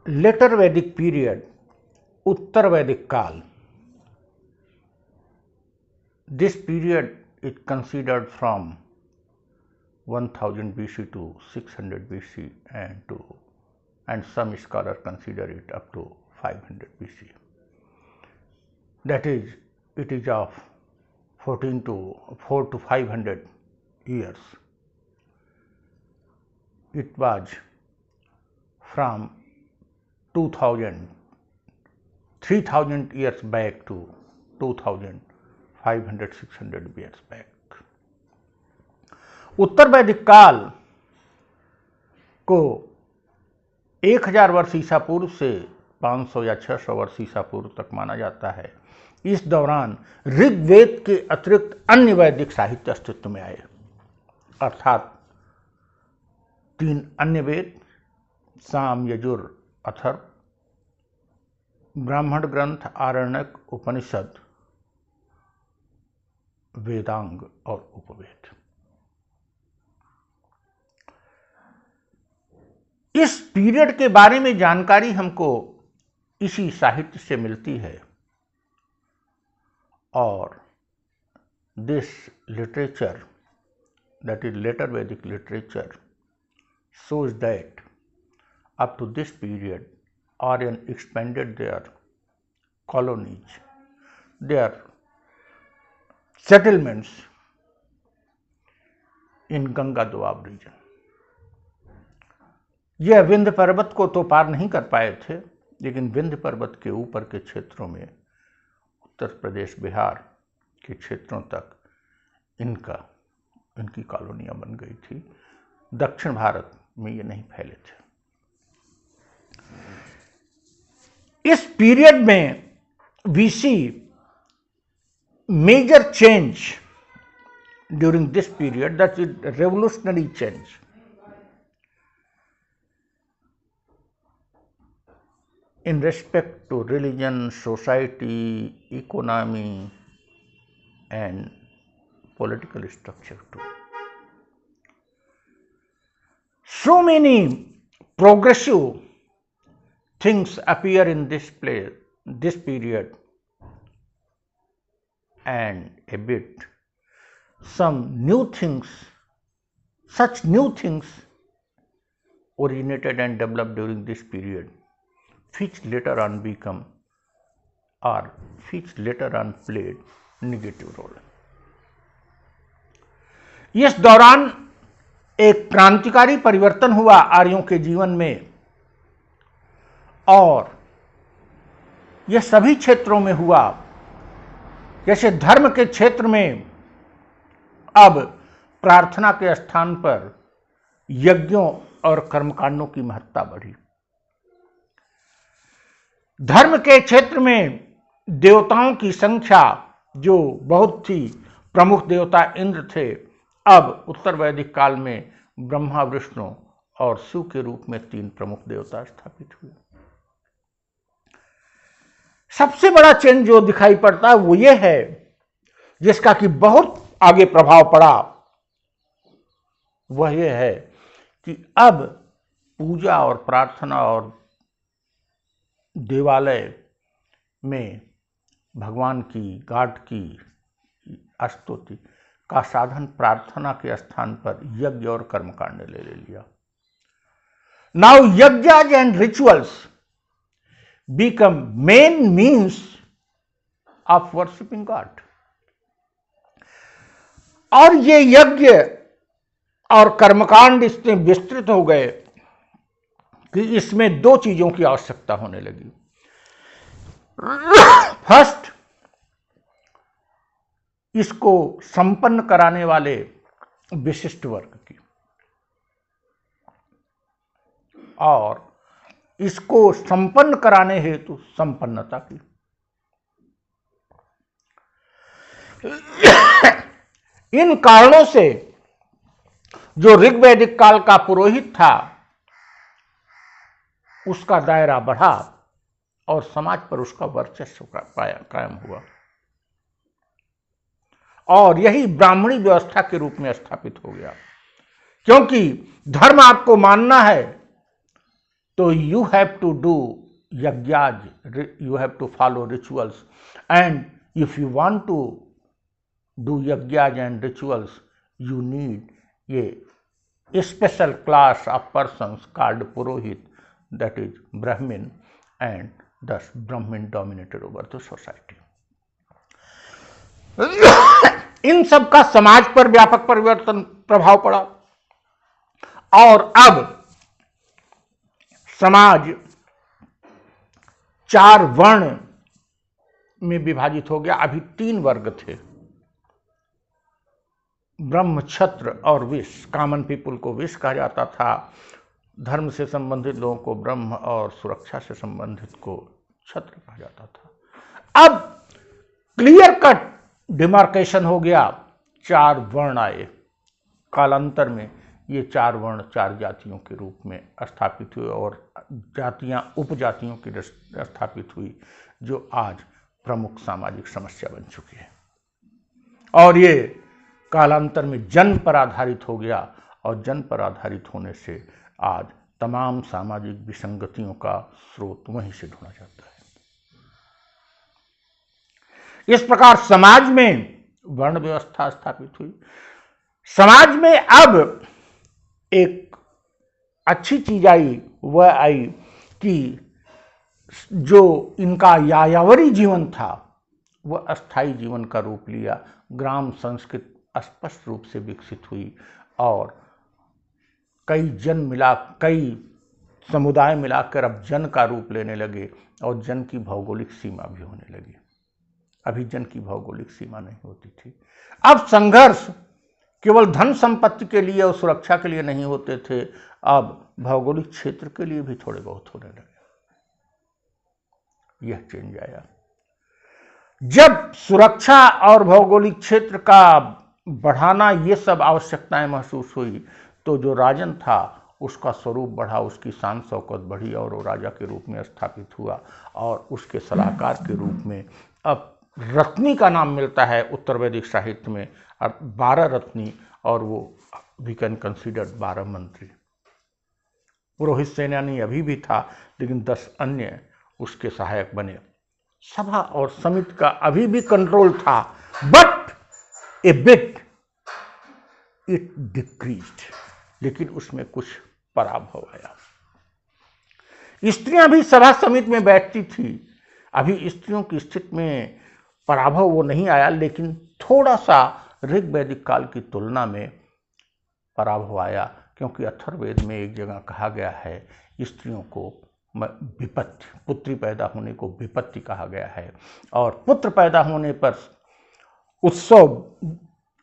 Letter वैदिक period, उत्तर वैदिक काल. This period is considered from 1000 BC to 600 BC and some scholars consider it up to 500 BC. That is, it is of 4 to 500 years. It was from 3000 years back to 2500-600 years back. उत्तर वैदिक काल को 1000 वर्ष ईसा पूर्व से 500 या 600 वर्ष ईसा पूर्व तक माना जाता है. इस दौरान ऋग्वेद के अतिरिक्त अन्य वैदिक साहित्य अस्तित्व में आए, अर्थात 3 अन्य वेद, साम, यजुर, अथर्व, ब्राह्मण ग्रंथ, आरण्यक, उपनिषद, वेदांग और उपवेद. इस पीरियड के बारे में जानकारी हमको इसी साहित्य से मिलती है और this literature, that is later Vedic literature, shows that up to this period Aryan expanded their colonies, their settlements in Ganga Doab region. यह विंध्य पर्वत को तो पार नहीं कर पाए थे, लेकिन विंध्य पर्वत के ऊपर के क्षेत्रों में, उत्तर प्रदेश, बिहार के क्षेत्रों तक इनकी कॉलोनियां बन गई थी. दक्षिण भारत में ये नहीं फैले थे. इस पीरियड में we see major change during this period, that is revolutionary change. In respect to religion, society, economy and political structure too. So many progressive things appear in this period, and a bit some new things, such new things originated and developed during this period, which later on played negative role. इस दौरान एक क्रांतिकारी परिवर्तन हुआ आर्यों के जीवन में, और यह सभी क्षेत्रों में हुआ. जैसे धर्म के क्षेत्र में अब प्रार्थना के स्थान पर यज्ञों और कर्मकांडों की महत्ता बढ़ी. धर्म के क्षेत्र में देवताओं की संख्या, जो बहुत थी, प्रमुख देवता इंद्र थे, अब उत्तर वैदिक काल में ब्रह्मा, विष्णु और शिव के रूप में 3 प्रमुख देवता स्थापित हुए. सबसे बड़ा चेंज जो दिखाई पड़ता है वो ये है, जिसका कि बहुत आगे प्रभाव पड़ा, वह ये है कि अब पूजा और प्रार्थना और देवालय में भगवान की, गॉड की स्तुति का साधन प्रार्थना के स्थान पर यज्ञ और कर्मकांड ले लिया. नाउ यज्ञ and rituals become main means of worshipping God. और ये यज्ञ और कर्मकांड इतने विस्तृत हो गए कि इसमें 2 चीजों की आवश्यकता होने लगी. फर्स्ट, इसको संपन्न कराने वाले विशिष्ट वर्ग की, और इसको संपन्न कराने हेतु संपन्नता की. इन कारणों से जो ऋग्वैदिक काल का पुरोहित था, उसका दायरा बढ़ा और समाज पर उसका वर्चस्व कायम हुआ, और यही ब्राह्मणी व्यवस्था के रूप में स्थापित हो गया. क्योंकि धर्म आपको मानना है तो यू हैव टू डू यज्ञाज, you have to follow rituals, and if you want to do यज्ञाज and rituals you need a special class of persons called Purohit, that is Brahmin, and thus Brahmin dominated over the society. इन सब का समाज पर व्यापक परिवर्तन प्रभाव पड़ा और अब समाज 4 वर्ण में विभाजित हो गया। अभी 3 वर्ग थे, ब्रह्म, क्षत्र और वैश्य। कॉमन पीपुल को वैश्य कहा जाता था, धर्म से संबंधित लोगों को ब्रह्म और सुरक्षा से संबंधित को क्षत्र कहा जाता था। अब क्लियर कट डिमार्केशन हो गया, 4 वर्ण आए। कालांतर में ये 4 वर्ण 4 जातियों के रूप में स्थापित हुए और जातियां उपजातियों की स्थापित हुई, जो आज प्रमुख सामाजिक समस्या बन चुकी है। और ये कालांतर में जन्म पर आधारित हो गया और जन्म पर आधारित होने से आज तमाम सामाजिक विसंगतियों का स्रोत वहीं से ढूंढा जाता है। इस प्रकार समाज में वर्ण व्यवस्था स्थापित हुई। समाज में अब एक अच्छी चीज आई, वह आई कि जो इनका यायावरी जीवन था वह अस्थायी जीवन का रूप लिया। ग्राम संस्कृति स्पष्ट रूप से विकसित हुई और कई समुदाय मिलाकर अब जन का रूप लेने लगे और जन की भौगोलिक सीमा भी होने लगी। अभी जन की भौगोलिक सीमा नहीं होती थी। अब संघर्ष केवल धन संपत्ति के लिए और सुरक्षा के लिए नहीं होते थे, अब भौगोलिक क्षेत्र के लिए भी थोड़े बहुत होने लगे। यह चेंज आया जब सुरक्षा और भौगोलिक क्षेत्र का बढ़ाना, ये सब आवश्यकताएं महसूस हुई, तो जो राजन था उसका स्वरूप बढ़ा, उसकी शान शौकत बढ़ी और वो राजा के रूप में स्थापित हुआ। और उसके सलाहकार के रूप में अब रत्नी का नाम मिलता है उत्तर वैदिक साहित्य में, 12 रत्नी, और वो वी कैन कंसिडर 12 मंत्री। पुरोहित सेनानी अभी भी था, लेकिन 10 अन्य उसके सहायक बने। सभा और समिति का अभी भी कंट्रोल था, but A bit it decreased, लेकिन उसमें कुछ पराभव आया। स्त्रियां भी सभा समिति में बैठती थी, अभी स्त्रियों की स्थिति में पराभव वो नहीं आया, लेकिन थोड़ा सा ऋग वैदिक काल की तुलना में पराभव आया, क्योंकि अथर्ववेद में एक जगह कहा गया है स्त्रियों को विपत्ति, पुत्री पैदा होने को विपत्ति कहा गया है, और पुत्र पैदा होने पर उत्सव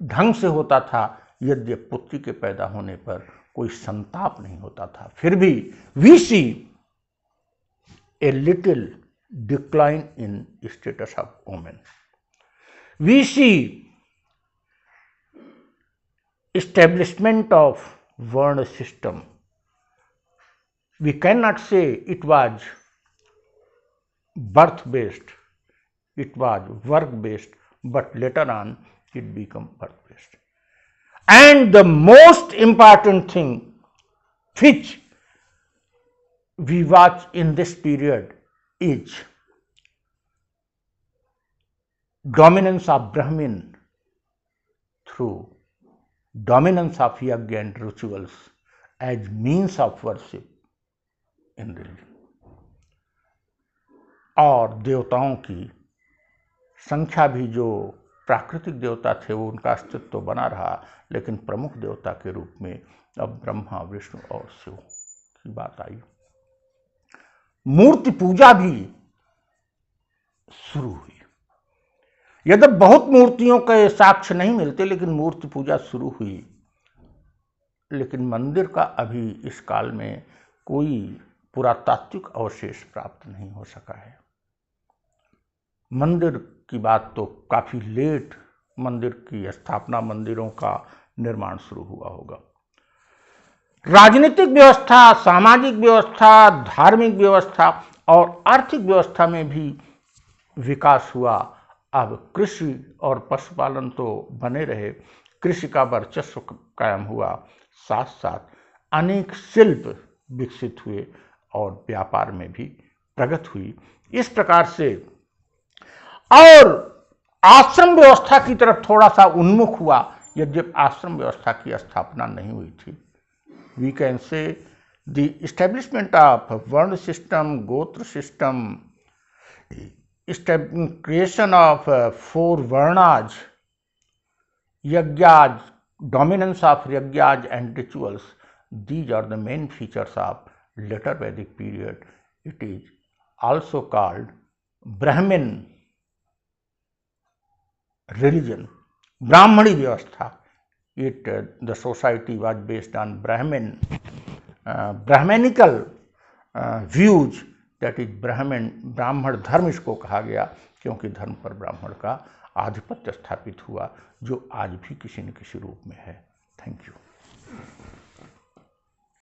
ढंग से होता था, यद्यपि पुत्री के पैदा होने पर कोई संताप नहीं होता था। फिर भी we see a little decline in status of women. We see establishment of Varna system. We cannot say it was birth based, it was work based, but later on it became birth based. And the most important thing which we watch in this period is dominance of Brahmin through dominance of yajna and rituals as means of worship in religion. और देवताओं की संख्या भी, जो प्राकृतिक देवता थे वो उनका अस्तित्व तो बना रहा, लेकिन प्रमुख देवता के रूप में अब ब्रह्मा, विष्णु और शिव की बात आई। मूर्ति पूजा भी शुरू हुई। यद्यपि बहुत मूर्तियों के साक्ष्य नहीं मिलते, लेकिन मूर्ति पूजा शुरू हुई। लेकिन मंदिर का अभी इस काल में कोई पुरातात्विक अवशेष प्राप्त नहीं हो सका है। मंदिर की बात तो काफी लेट मंदिर की स्थापना, मंदिरों का निर्माण शुरू हुआ होगा। राजनीतिक व्यवस्था, सामाजिक व्यवस्था, धार्मिक व्यवस्था और आर्थिक व्यवस्था में भी विकास हुआ। अब कृषि और पशुपालन तो बने रहे, कृषि का वर्चस्व कायम हुआ, साथ साथ अनेक शिल्प विकसित हुए और व्यापार में भी प्रगति हुई। इस प्रकार से और आश्रम व्यवस्था की तरफ थोड़ा सा उन्मुख हुआ, यद्यपि आश्रम व्यवस्था की स्थापना नहीं हुई थी। We can say the establishment of varna system, gotra system, creation of four varnas, yagyas, dominance of yagyas and rituals, these are the main features of later Vedic period. It is also called Brahmin religion, Brahmani vyavastha. The society was based on Brahmanical views, that is ब्राह्मण धर्म इसको कहा गया, क्योंकि धर्म पर ब्राह्मण का आधिपत्य स्थापित हुआ, जो आज भी किसी न किसी रूप में है। Thank you.